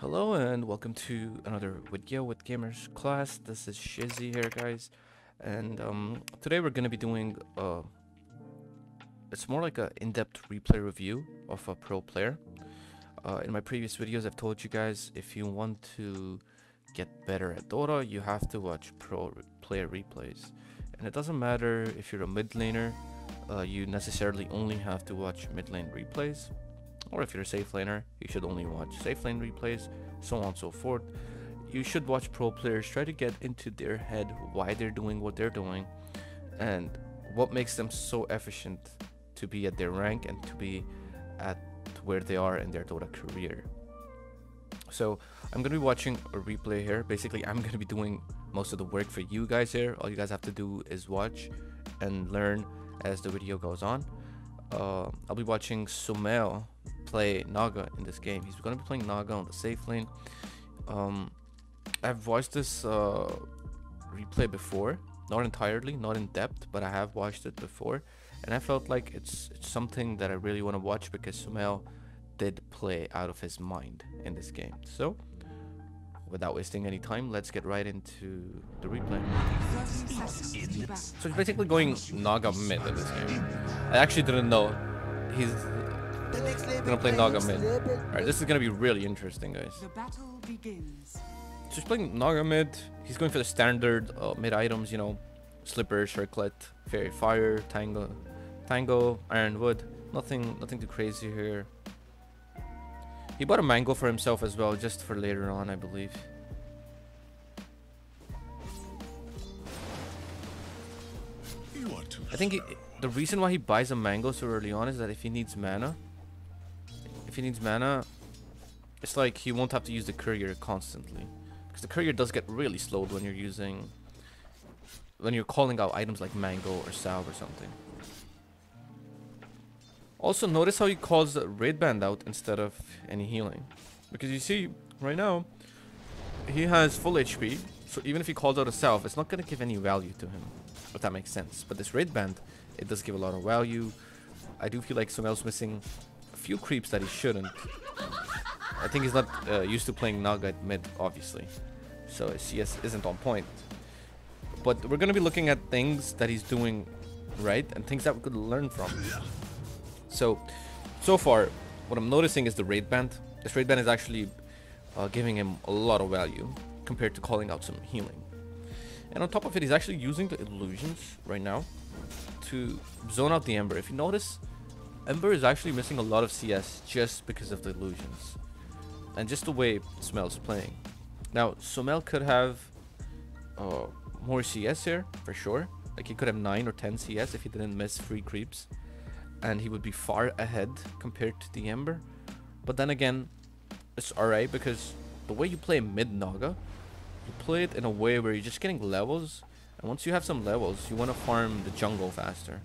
Hello and welcome to another video with Gamers class. This is Shizzy here, guys, and today we're gonna be doing it's more like a in-depth replay review of a pro player. In my previous videos, I've told you guys if you want to get better at Dota, you have to watch player replays, and it doesn't matter if you're a mid laner. You necessarily only have to watch mid lane replays. Or if you're a safe laner, you should only watch safe lane replays, so on and so forth. You should watch pro players, try to get into their head why they're doing what they're doing, and what makes them so efficient to be at their rank and to be at where they are in their Dota career. So I'm going to be watching a replay here. Basically, I'm going to be doing most of the work for you guys here. All you guys have to do is watch and learn as the video goes on. I'll be watching Sumail play Naga in this game. He's going to be playing Naga on the safe lane. I've watched this replay before, not entirely, not in depth, but I have watched it before, and I felt like it's something that I really want to watch because Sumail did play out of his mind in this game. So without wasting any time, let's get right into the replay. So he's basically going Naga mid in this game. I actually didn't know he's gonna play Naga mid. Alright, this is gonna be really interesting, guys. The battle begins. So he's playing Naga mid. He's going for the standard mid items, you know, Slipper, Circlet, Fairy Fire, Tango, Ironwood. Nothing too crazy here. He bought a mango for himself as well, just for later on, I believe. I think the reason why he buys a mango so early on is that if he needs mana, it's like he won't have to use the courier constantly, because the courier does get really slowed when you're calling out items like mango or salve or something. Also, notice how he calls the raid band out instead of any healing, because you see right now he has full HP, so even if he calls out a salve, it's not going to give any value to him, if that makes sense. But this raid band, it does give a lot of value. I do feel like Sumail's missing a few creeps that he shouldn't. I think he's not used to playing Naga at mid, obviously, so his CS isn't on point. But we're going to be looking at things that he's doing right and things that we could learn from. So far, what I'm noticing is the raid band. This raid band is actually giving him a lot of value compared to calling out some healing. And on top of it, he's actually using the illusions right now to zone out the Ember. If you notice, Ember is actually missing a lot of CS just because of the illusions. And just the way Sumail's playing. Now, Sumail could have more CS here, for sure. Like, he could have 9 or 10 CS if he didn't miss free creeps. And he would be far ahead compared to the Ember. But then again, it's alright, because the way you play mid Naga, you play it in a way where you're just getting levels, and once you have some levels, you want to farm the jungle faster.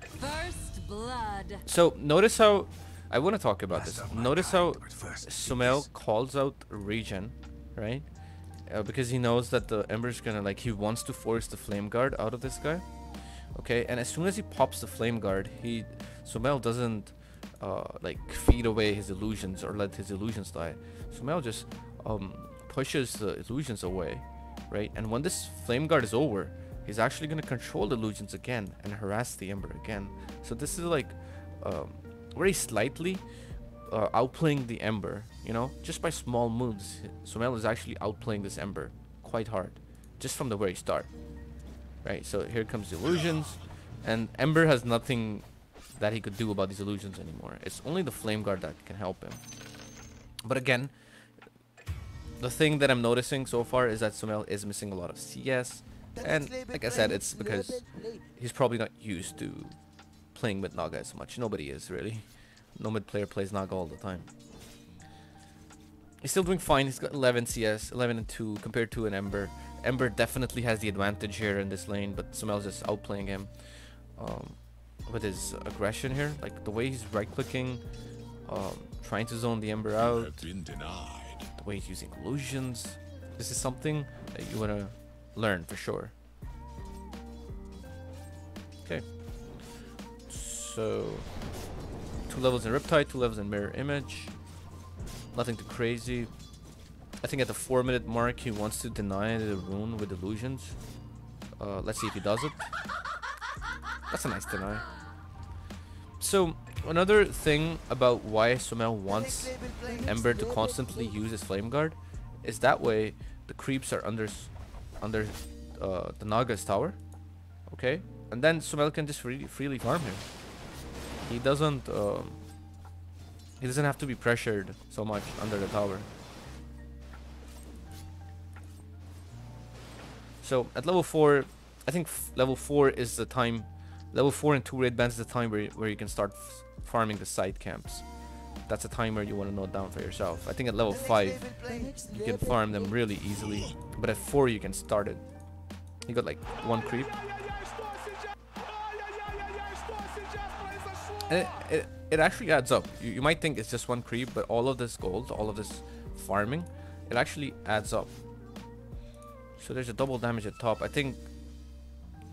First blood. So notice how, I want to talk about this. Notice how Sumail calls out regen, right? Because he knows that the Ember's gonna, like, he wants to force the flame guard out of this guy. Okay, and as soon as he pops the flame guard, Sumail doesn't like feed away his illusions or let his illusions die. Sumail just pushes the illusions away, right? And when this flame guard is over, he's actually gonna control the illusions again and harass the Ember again. So this is like very slightly outplaying the Ember, you know, just by small moves. Sumail is actually outplaying this Ember quite hard, just from the very start. Right, so here comes the illusions, and Ember has nothing that he could do about these illusions anymore. It's only the flame guard that can help him. But again, the thing that I'm noticing so far is that Sumail is missing a lot of CS, and like I said, it's because he's probably not used to playing with Naga as much. Nobody is, really. No mid player plays Naga all the time. He's still doing fine. He's got 11 CS, 11 and 2 compared to an Ember. Ember definitely has the advantage here in this lane, but Sumail's just outplaying him with his aggression here. Like the way he's right-clicking, trying to zone the Ember out, the way he's using illusions. This is something that you want to learn for sure. Okay. So 2 levels in Riptide, 2 levels in Mirror Image. Nothing too crazy. I think at the 4-minute mark he wants to deny the rune with illusions. Let's see if he does it. That's a nice deny. So another thing about why Sumail wants Ember to constantly use his Flame Guard is that way the creeps are under the Naga's tower, okay, and then Sumail can just freely farm him. He doesn't have to be pressured so much under the tower. So at level 4, I think level 4 is the time. Level 4 and 2 raid bands is the time where you can start farming the side camps. That's a time where you want to note down for yourself. I think at level 5 you can farm them really easily, but at 4 you can start it. You got like 1 creep. And it actually adds up. You might think it's just 1 creep, but all of this gold, all of this farming, it actually adds up. So there's a double damage at top. I think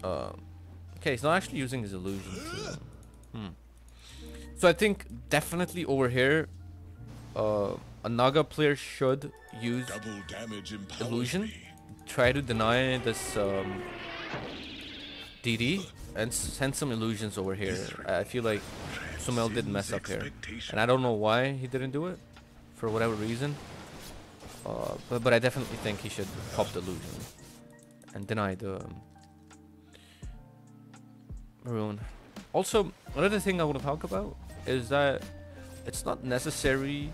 okay, he's not actually using his illusion too. So I think definitely over here a Naga player should use illusion, try to deny this DD, and send some illusions over here. I feel like Sumail did mess up here, and I don't know why he didn't do it, for whatever reason. But I definitely think he should pop the illusion and deny the rune. Also, another thing I want to talk about is that it's not necessary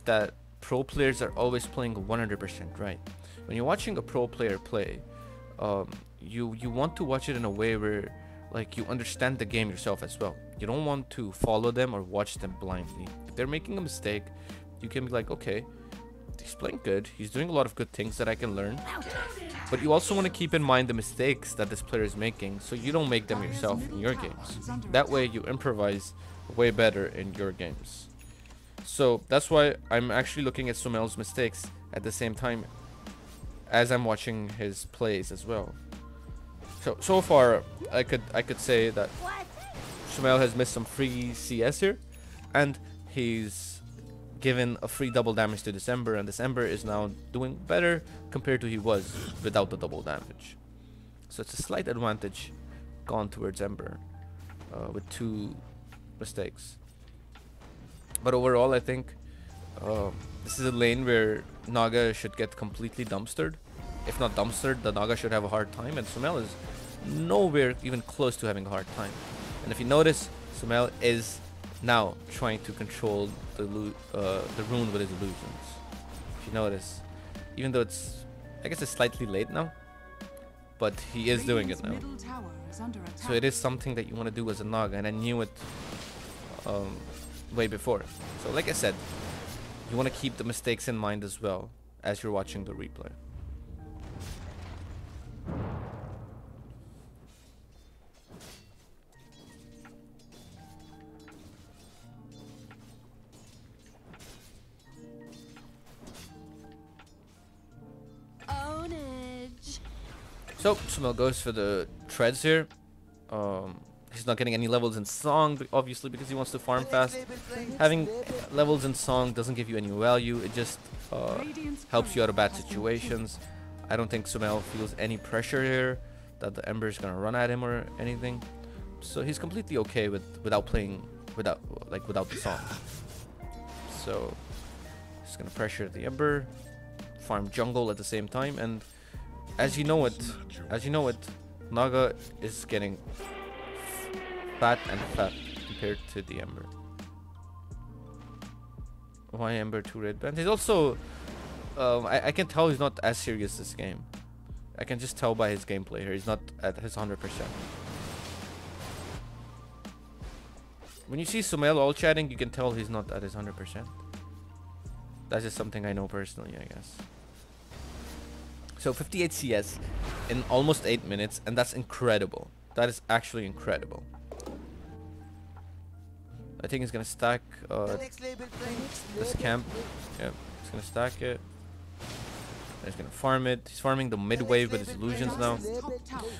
that pro players are always playing 100% right. When you're watching a pro player play, you want to watch it in a way where like you understand the game yourself as well. You don't want to follow them or watch them blindly. If they're making a mistake, you can be like, okay, he's playing good, he's doing a lot of good things that I can learn, but you also want to keep in mind the mistakes that this player is making, so you don't make them yourself in your games. That way you improvise way better in your games. So that's why I'm actually looking at Sumail's mistakes at the same time as I'm watching his plays as well. So far I could say that Sumail has missed some free CS here, and he's given a free double damage to this Ember, and this Ember is now doing better compared to he was without the double damage. So it's a slight advantage gone towards Ember with 2 mistakes. But overall I think this is a lane where Naga should get completely dumpstered. If not dumpstered, the Naga should have a hard time, and Sumail is nowhere even close to having a hard time. And if you notice, Sumail is now trying to control the rune with his illusions. If you notice, even though I guess it's slightly late now, but he is doing it now. So it is something that you want to do as a Naga, and I knew it way before. So like I said, you want to keep the mistakes in mind as well as you're watching the replay. So Sumail goes for the treads here. He's not getting any levels in Song, obviously, because he wants to farm fast. Having levels in Song doesn't give you any value. It just helps you out of bad situations. I don't think Sumail feels any pressure here that the Ember is gonna run at him or anything. So he's completely okay without the Song. So he's gonna pressure the Ember, farm jungle at the same time, and as you know it, Naga is getting fat and fat compared to the Ember. Why Ember 2 red band? He's also I can tell he's not as serious this game. I can just tell by his gameplay here. He's not at his 100%. When you see Sumail all chatting, you can tell he's not at his 100%. That's just something I know personally, I guess. So 58 CS in almost 8 minutes, and that's incredible. That is actually incredible. I think he's gonna stack this camp. Yeah, he's gonna stack it. He's gonna farm it. He's farming the mid wave with his illusions now.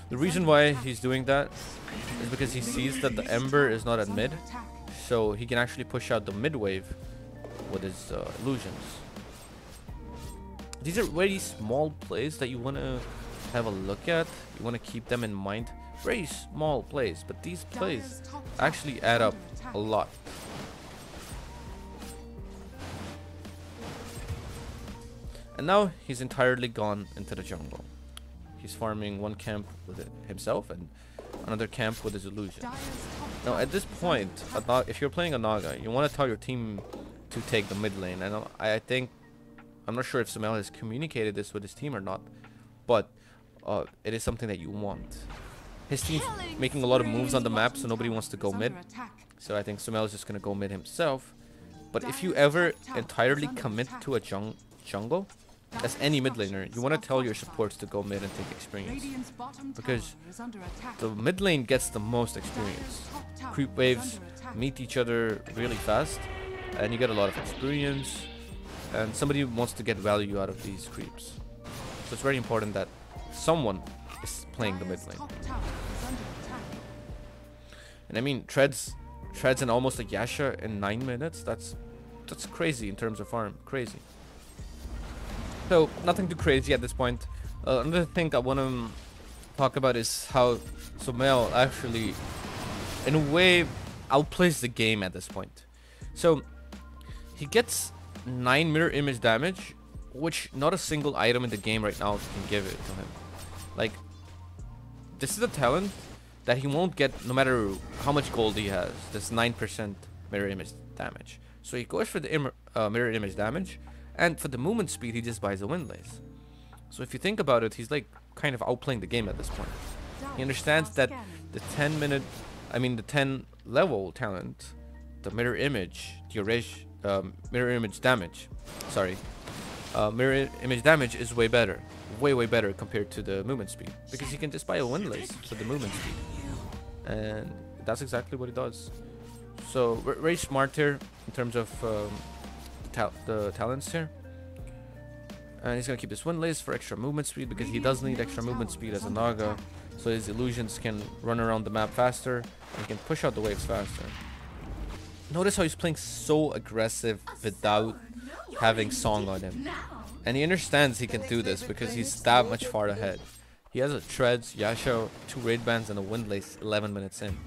The reason why he's doing that is because he sees that the Ember is not at mid, so he can actually push out the mid wave with his illusions. These are very small plays that you want to have a look at. You want to keep them in mind. Very small plays, but these plays actually add up a lot. And now he's entirely gone into the jungle. He's farming one camp with it himself and another camp with his illusions. Now at this point, if you're playing a Naga, you want to tell your team to take the mid lane. And I'm not sure if Sumail has communicated this with his team or not, but it is something that you want. His team's making a lot of moves on the map, so nobody wants to go mid. So I think Sumail is just going to go mid himself. But if you ever entirely commit to a jungle, as any mid laner, you want to tell your supports to go mid and take experience. Because the mid lane gets the most experience. Creep waves meet each other really fast, and you get a lot of experience. And somebody wants to get value out of these creeps. So it's very important that someone is playing the mid lane. And I mean, treads in almost a Yasha in 9 minutes. That's crazy in terms of farm. Crazy. So nothing too crazy at this point. Another thing I want to talk about is how Sumail actually, in a way, outplays the game at this point. So he gets 9 mirror image damage, which not a single item in the game right now can give it to him. Like, this is a talent that he won't get no matter how much gold he has. This 9% mirror image damage. So he goes for the mirror image damage, and for the movement speed he just buys a windlace. So if you think about it, he's like kind of outplaying the game at this point. He understands that the 10 level talent, the mirror image damage, mirror image damage is way better, way better compared to the movement speed, because he can just buy a windlace for the movement speed, and that's exactly what he does. So very smart here in terms of the talents here. And he's gonna keep his windlace for extra movement speed, because he does need extra movement speed as a Naga, so his illusions can run around the map faster and he can push out the waves faster. Notice how he's playing so aggressive without having song on him, and he understands he can do this because he's that much far ahead. He has a treads, Yasha, 2 raid bands, and a windlace 11 minutes in.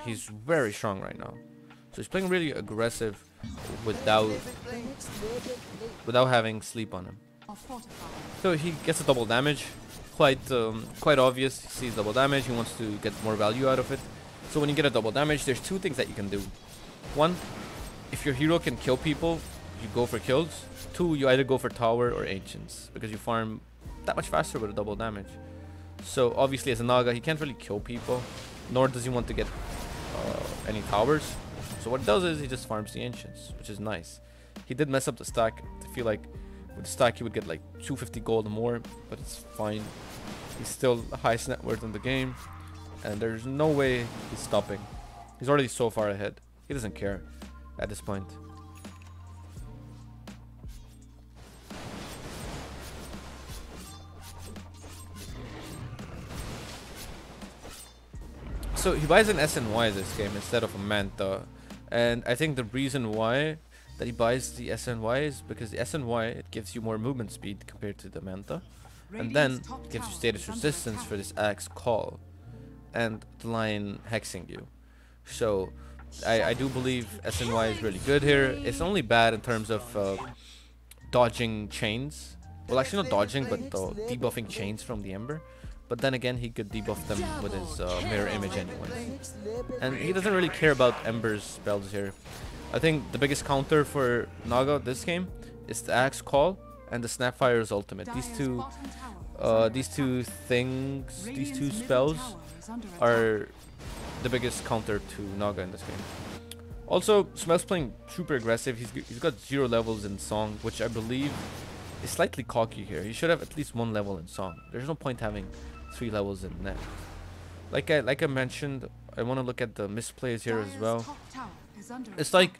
He's very strong right now, so he's playing really aggressive without having sleep on him. So he gets a double damage, quite obvious. He sees double damage, he wants to get more value out of it. So when you get a double damage, there's 2 things that you can do. 1, if your hero can kill people, you go for kills. 2, you either go for tower or ancients, because you farm that much faster with a double damage. So obviously as a Naga, he can't really kill people, nor does he want to get any towers. So what he does is he just farms the ancients, which is nice. He did mess up the stack. I feel like with the stack he would get like 250 gold or more, but it's fine. He's still the highest net worth in the game, and there's no way he's stopping. He's already so far ahead. He doesn't care at this point. So he buys an SNY this game instead of a Manta, and I think the reason why that he buys the SNY is because the SNY, it gives you more movement speed compared to the Manta, and then it gives you status resistance for this axe call and the line hexing you. So I do believe SNY is really good here. It's only bad in terms of dodging chains. Well, actually not dodging, but debuffing chains from the Ember. But then again, he could debuff them with his mirror image anyway. And he doesn't really care about Ember's spells here. I think the biggest counter for Naga this game is the Axe Call and the Snapfire's ultimate. These two spells are the biggest counter to Naga in this game. Also, Sumail's playing super aggressive. He's got 0 levels in Song, which I believe is slightly cocky here. He should have at least 1 level in Song. There's no point having 3 levels in net. Like I mentioned, I want to look at the misplays here as well. It's like,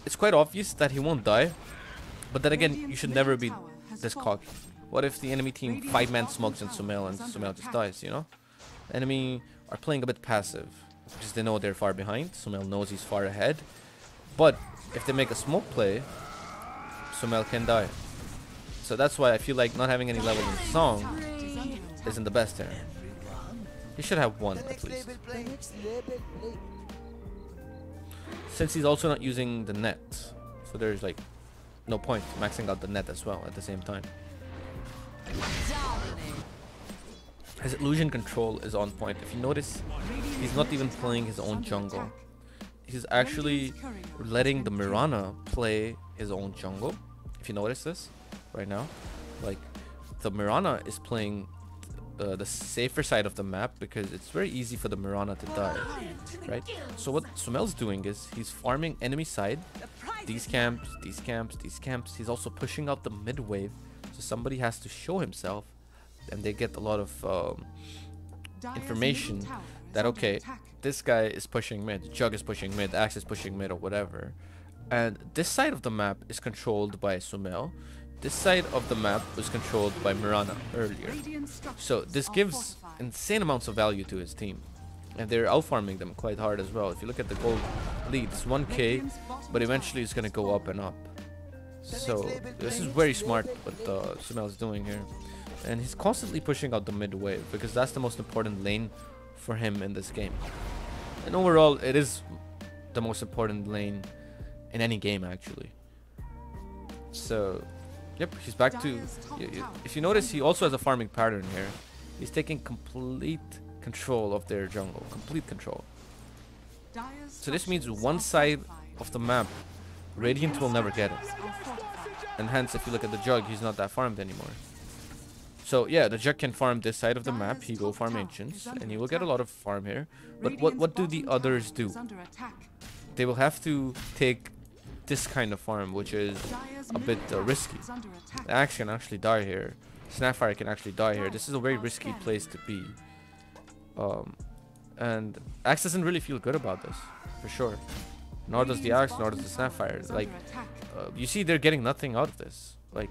it's quite obvious that he won't die, but then again, you should never be this cocky. What if the enemy team 5-man smokes in Sumail and Sumail just dies, you know? Enemy are playing a bit passive because they know they're far behind. Sumail knows he's far ahead, but if they make a smoke play, Sumail can die. So that's why I feel like not having any levels in Song isn't the best here. He should have one at least. Since he's also not using the net, so there's like no point maxing out the net as well at the same time. His illusion control is on point. If you notice, he's not even playing his own jungle. He's actually letting the Mirana play his own jungle. If you notice this right now, like the Mirana is playing the safer side of the map because it's very easy for the Mirana to die, right? So what Sumail's doing is he's farming enemy side, these camps, these camps, these camps. He's also pushing out the mid wave, so somebody has to show himself, and they get a lot of information that, okay, this guy is pushing mid, Jug is pushing mid, Axe is pushing mid, or whatever. And this side of the map is controlled by Sumail. This side of the map was controlled by Mirana earlier. So this gives insane amounts of value to his team. And they're out-farming them quite hard as well. If you look at the gold lead, it's 1k, but eventually it's going to go up and up. So this is very smart what Sumail is doing here. And he's constantly pushing out the mid wave because that's the most important lane for him in this game. And overall, it is the most important lane in any game actually. So yep, he's back to... If you notice, he also has a farming pattern here. He's taking complete control of their jungle. Complete control. So this means one side of the map, Radiant will never get it. And hence, if you look at the Jug, he's not that farmed anymore. So yeah, the Jug can farm this side of the map. He will farm Ancients, and he will get a lot of farm here. But what do the others do? They will have to take this kind of farm, which is a bit risky. The Axe can actually die here. Snapfire can actually die here. This is a very risky place to be. And Axe doesn't really feel good about this, for sure. Nor does the Axe, nor does the Snapfire. Like, you see, they're getting nothing out of this. Like,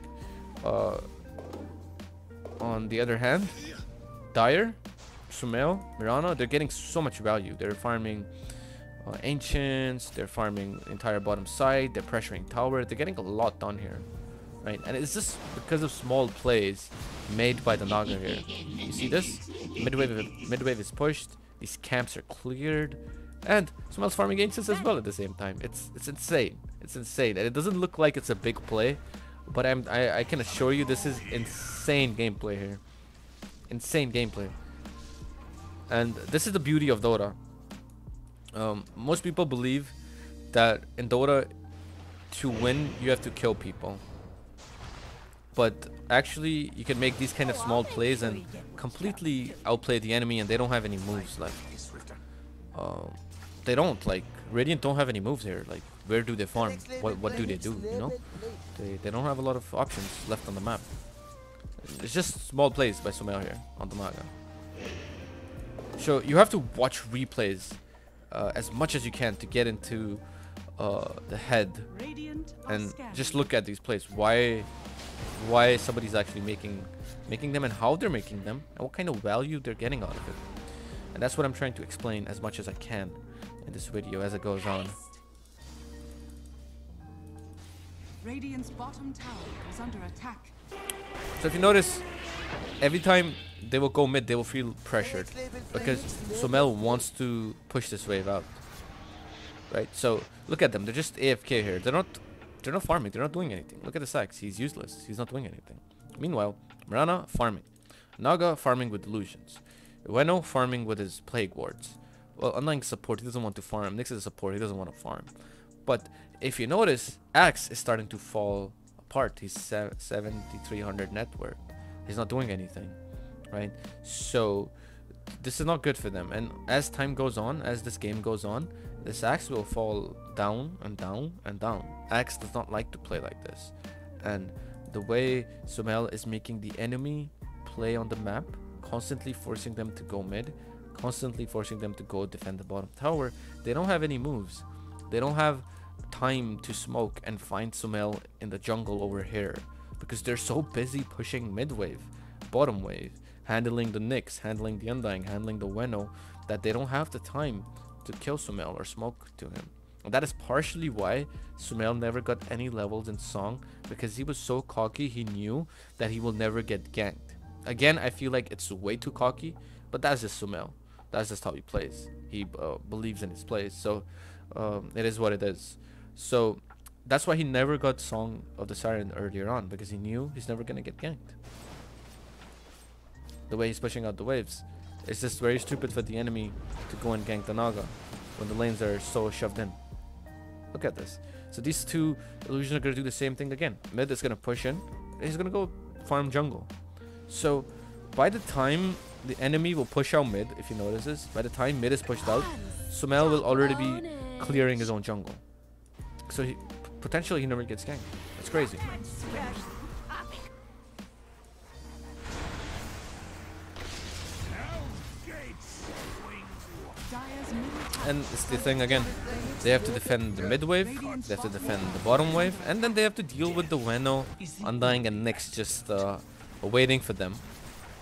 on the other hand, Dire, Sumail, Mirana, they're getting so much value. They're farming Ancients, they're farming the entire bottom side, they're pressuring tower, they're getting a lot done here, right? And it's just because of small plays made by the Naga here. You see this? Midwave is pushed, these camps are cleared, and Sumail's farming Ancients as well at the same time. It's insane. It's insane, and it doesn't look like it's a big play, but I can assure you this is insane gameplay here. Insane gameplay. And this is the beauty of Dota. Most people believe that in Dota, to win, you have to kill people. But actually, you can make these kind of small plays and completely outplay the enemy, and they don't have any moves left. They don't. Like, Radiant don't have any moves here. Like, where do they farm? What do they do, you know? They don't have a lot of options left on the map. It's just small plays by Sumail here on the Naga. So you have to watch replays as much as you can to get into the head and just look at these plays. Why somebody's actually making them, and how they're making them, and what kind of value they're getting out of it. And that's what I'm trying to explain as much as I can in this video as it goes on. Radiant's bottom tower is under attack. So if you notice, every time they will go mid, they will feel pressured because Sumail wants to push this wave out, right? So look at them; they're just AFK here. They're not farming. They're not doing anything. Look at the Sax; he's useless. He's not doing anything. Meanwhile, Mirana farming, Naga farming with delusions, Ueno farming with his plague wards. Well, unlike support, he doesn't want to farm. Nyx is a support; he doesn't want to farm. But if you notice, Axe is starting to fall apart. He's 7,300 net worth. He's not doing anything, right? So this is not good for them. And as time goes on, as this game goes on, this Axe will fall down and down and down. Axe does not like to play like this. And the way Sumail is making the enemy play on the map, constantly forcing them to go mid, constantly forcing them to go defend the bottom tower, they don't have any moves. They don't have time to smoke and find Sumail in the jungle over here because they're so busy pushing mid wave, bottom wave, handling the Nyx, handling the Undying, handling the Ueno, that they don't have the time to kill Sumail or smoke to him. And that is partially why Sumail never got any levels in Song, because he was so cocky. He knew that he will never get ganked. Again, I feel like it's way too cocky, but that's just Sumail. That's just how he plays. He believes in his plays, so it is what it is. So that's why he never got Song of the Siren earlier on, because he knew he's never gonna get ganked. The way he's pushing out the waves, it's just very stupid for the enemy to go and gank the Naga when the lanes are so shoved in. Look at this. So these two illusions are gonna do the same thing again. Mid is gonna push in, and he's gonna go farm jungle. So by the time the enemy will push out mid, if you notice this, by the time mid is pushed out, Sumail will already be clearing his own jungle. So potentially he never gets ganked. That's crazy. And it's the thing again. They have to defend the mid wave, they have to defend the bottom wave, and then they have to deal with the Weno, Undying, and Nyx just waiting for them,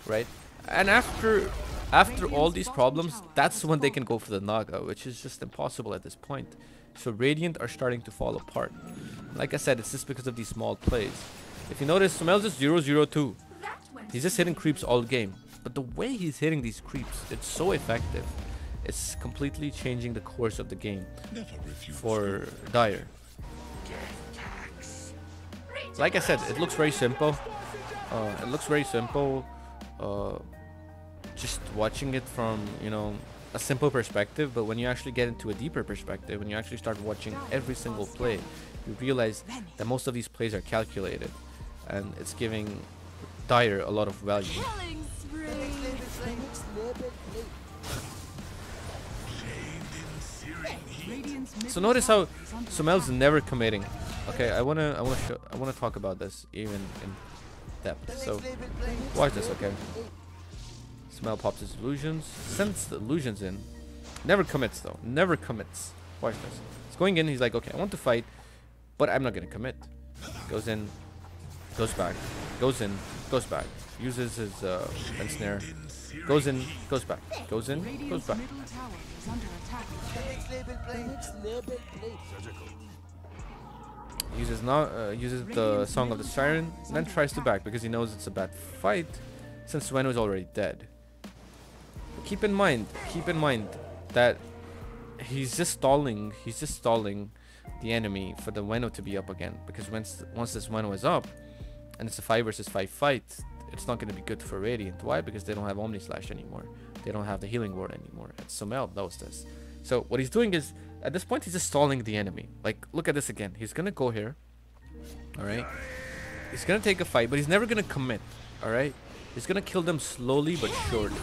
right? And after all these problems, that's when they can go for the Naga, which is just impossible at this point. So Radiant are starting to fall apart. Like I said, it's just because of these small plays. If you notice, Sumail's just 0-0-2. He's just hitting creeps all game. But the way he's hitting these creeps, it's so effective. It's completely changing the course of the game for Dire. Like I said, it looks very simple. Just watching it from, you know, a simple perspective, but when you actually get into a deeper perspective, when you actually start watching every single play, you realize that most of these plays are calculated, and it's giving Dire a lot of value. So notice how Sumail's never committing. Okay, I wanna talk about this even in depth. So watch this, okay? Sumail pops his illusions, sends the illusions in. Never commits though. Never commits. Watch this. He's going in. He's like, okay, I want to fight, but I'm not gonna commit. Goes in, goes back, goes in, goes back. Uses his ensnare. Goes in, goes back. Goes in, goes back. Uses the Song of the Siren, and then tries to back because he knows it's a bad fight, since Weno is already dead. But keep in mind that he's just stalling the enemy for the Weno to be up again, because once this Weno is up, and it's a 5 versus 5 fight, it's not going to be good for Radiant. Why? Because they don't have Omni Slash anymore. They don't have the healing ward anymore. And Sumail knows this. So what he's doing is, at this point, he's just stalling the enemy. Like, look at this again. He's going to go here. Alright? He's going to take a fight, but he's never going to commit. Alright? He's going to kill them slowly but surely.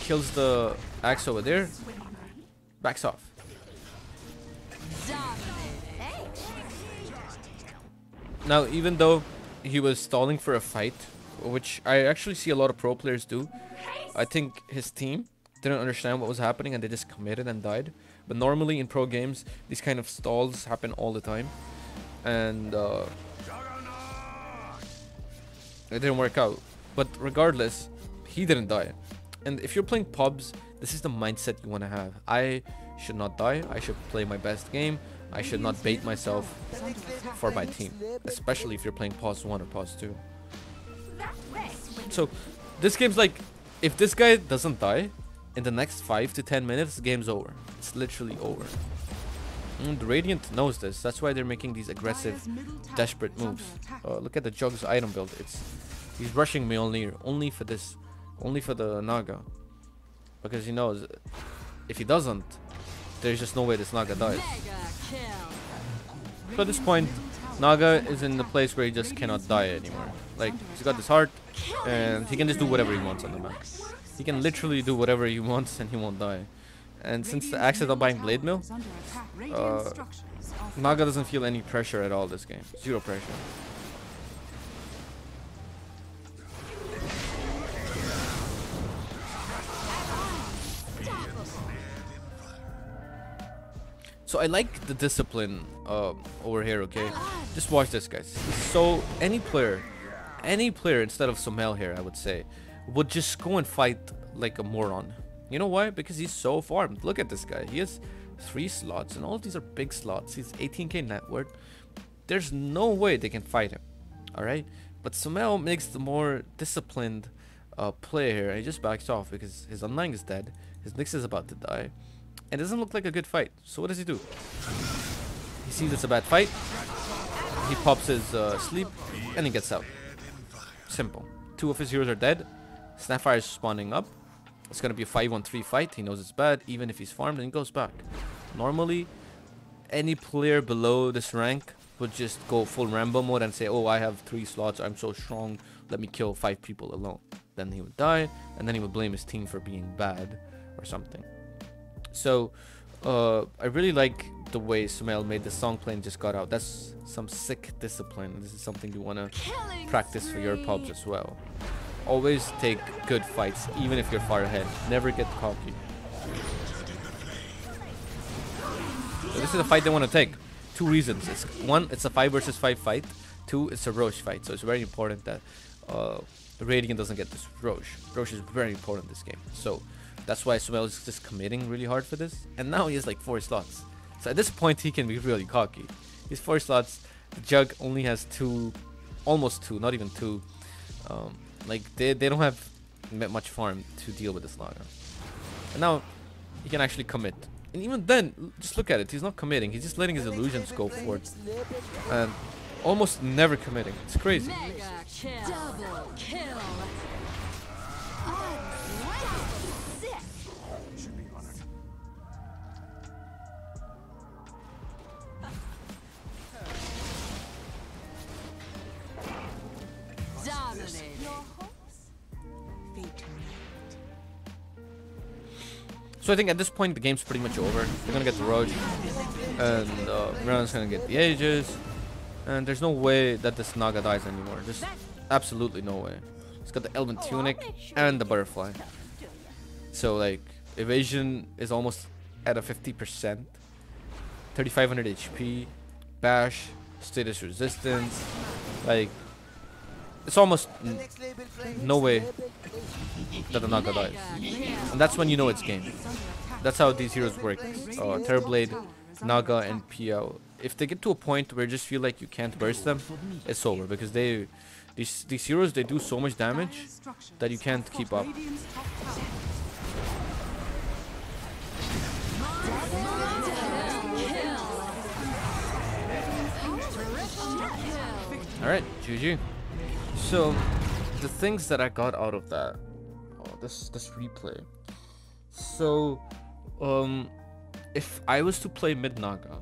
Kills the axe over there. Backs off. Now, even though he was stalling for a fight, which I actually see a lot of pro players do, I think his team didn't understand what was happening and they just committed and died. But normally in pro games, these kind of stalls happen all the time, and it didn't work out. But regardless, he didn't die. And if you're playing pubs, this is the mindset you want to have. I should not die. I should play my best game. I should not bait myself for my team, especially if you're playing pause 1 or pause 2. So this game's like, if this guy doesn't die in the next 5 to 10 minutes, the game's over. It's literally over. And Radiant knows this. That's why they're making these aggressive, desperate moves. Look at the Jug's item build. He's rushing Mjolnir only for this, only for the Naga, because he knows if he doesn't, there's just no way this Naga dies. So at this point, Naga is in the place where he just cannot die anymore. Like, he's got this heart, and he can just do whatever he wants on the map. He can literally do whatever he wants, and he won't die. And since the Axe is not buying Blade Mill, Naga doesn't feel any pressure at all this game. Zero pressure. So I like the discipline over here, okay? Just watch this, guys. So any player instead of Sumail here, I would say, would just go and fight like a moron. You know why? Because he's so farmed. Look at this guy. He has 3 slots, and all of these are big slots. He's 18k net worth. There's no way they can fight him. Alright? But Sumail makes the more disciplined player, and he just backs off because his Undying is dead. His Nyx is about to die. And it doesn't look like a good fight. So what does he do? He sees it's a bad fight. He pops his sleep, and he gets out. Simple. 2 of his heroes are dead. Snapfire is spawning up. It's going to be a 5-on-3 fight. He knows it's bad, even if he's farmed, and he goes back. Normally, any player below this rank would just go full Rambo mode and say, oh, I have 3 slots, I'm so strong, let me kill 5 people alone. Then he would die, and then he would blame his team for being bad or something. So, I really like the way Sumail made the song play and just got out. That's some sick discipline. This is something you want to practice for your pubs as well. Always take good fights, even if you're far ahead. Never get cocky. So this is a fight they want to take. 2 reasons. One, it's a 5 versus 5 fight. 2, it's a Roche fight. So it's very important that Radiant doesn't get this Roche. Roche is very important in this game. So that's why Sumail is just committing really hard for this. And now he has like 4 slots. So at this point, he can be really cocky. He's 4 slots. The Jug only has 2, almost 2, not even 2. Like they don't have much farm to deal with this Naga. And now he can actually commit. And even then, just look at it. He's not committing. He's just letting his illusions go forward. And almost never committing. It's crazy. Double kill. So I think at this point the game's pretty much over. They're gonna get the Roach, and Miran's gonna get the Aegis, and there's no way that this Naga dies anymore. There's absolutely no way. He's got the Elven Tunic and the Butterfly. So like evasion is almost at a 50%, 3500 HP, bash, status resistance, like it's almost no way that the Naga dies. And that's when you know it's game. That's how these heroes work. Terrorblade, Naga, and PL. If they get to a point where you just feel like you can't burst them, it's over. Because these heroes, they do so much damage that you can't keep up. Alright, GG. So, the things that I got out of that, this replay. So, if I was to play mid Naga,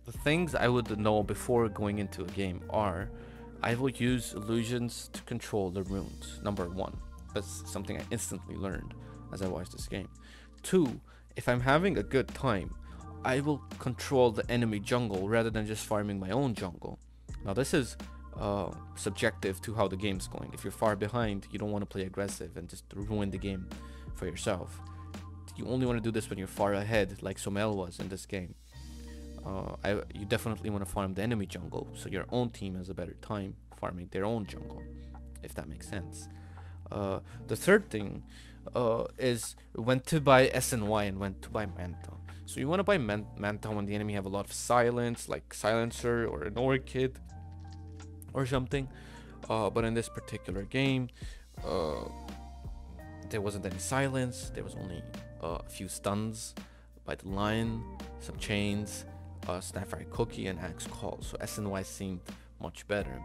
the things I would know before going into a game are, I will use illusions to control the runes. Number 1, that's something I instantly learned as I watched this game. 2, if I'm having a good time, I will control the enemy jungle rather than just farming my own jungle. Now this is subjective to how the game's going. If you're far behind, you don't want to play aggressive and just ruin the game for yourself. You only want to do this when you're far ahead, like Sumail was in this game. You definitely want to farm the enemy jungle, so your own team has a better time farming their own jungle, if that makes sense. The third thing is when to buy SNY and when to buy Manta. So you want to buy Manta when the enemy have a lot of silence, like Silencer or an Orchid or something. But in this particular game, there wasn't any silence. There was only a few stuns by the Lion, some chains, Snapfire Cookie, and Axe Call. So SNY seemed much better.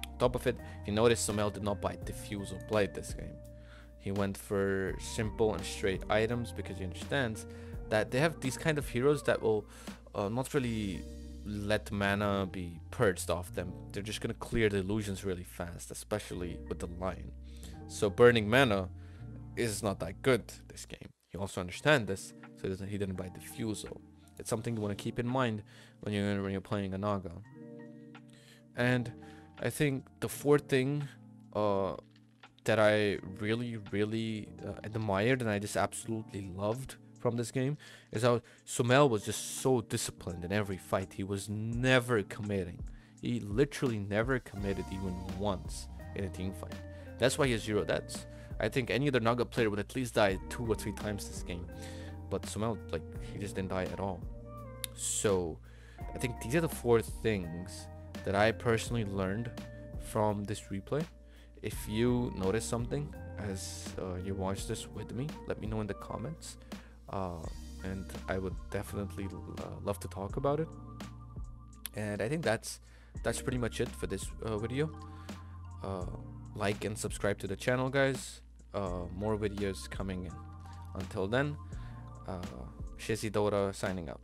On top of it, if you notice, Sumail did not buy Diffuse or Blight this game. He went for simple and straight items because he understands that they have these kind of heroes that will not really let mana be purged off them. They're just gonna clear the illusions really fast, especially with the Lion. So burning mana is not that good this game. He also understands this, so he didn't buy Diffusal. It's something you want to keep in mind when you're playing a Naga. And I think the fourth thing that I really admired and I just absolutely loved from this game is how Sumail was just so disciplined in every fight. He was never committing. He literally never committed even once in a team fight. That's why he has 0 deaths. I think any other Naga player would at least die 2 or 3 times this game. but Sumail, like, he just didn't die at all. So I think these are the 4 things that I personally learned from this replay. If you notice something as you watch this with me, let me know in the comments, and I would definitely love to talk about it. And I think that's pretty much it for this video. Like and subscribe to the channel, guys. More videos coming in. Until then, Shizzy Dota signing out.